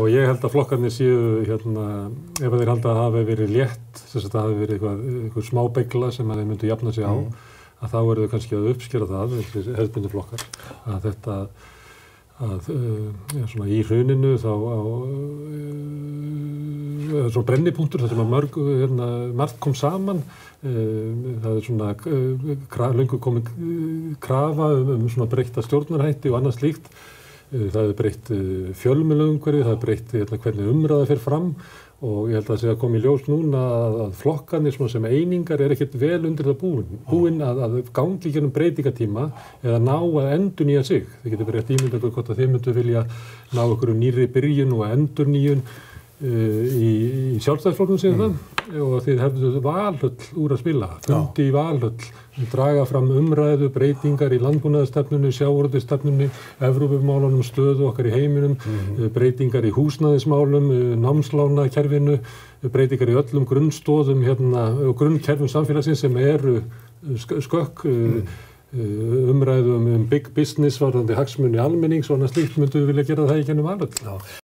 og ég held að flokkarnir séu hérna, ef þeir halda að hafi verið létt, þess að það hafi verið eitthvað smá beygla sem að þeir myndu jafna sig á, að þá eru þau kannski að uppskera það, hefðbundnu flokkar, að þetta svona í hruninu þá svona brennipunktur þar sem að margt kom saman, það svona löngu komin krafa svona breytta stjórnarhætti og annað slíkt. Það breytt fjölmiðlaumhverfi, það breytt hvernig umræða fer fram og ég held að það sé að koma í ljós núna að flokkarnir sem einingar ekkert vel undir það búin að gangi gegnum breytingatíma eða ná að endurnýja sig. Þið getur rétt ímyndað ykkur hvort að þið myndu vilja ná ykkur nýrri byrjun og endurnýjun í Sjálfstæðisflokknum síðan það og þið hefðu Valhöll úr að spila, fundi í Valhöll, draga fram umræðu, breytingar í landbúnaðarstefnunni, sjávarútvegsstefnunni, Evrópumálunum, stöðu okkar í heiminum, breytingar í húsnæðismálum, námslánakerfinu, breytingar í öllum grunnstoðum og grunnkerfum samfélagsins sem eru skökk, umræðu big business varðandi hagsmuni almennings og annað slíkt myndu við vilja gera það í gennum Valhöll.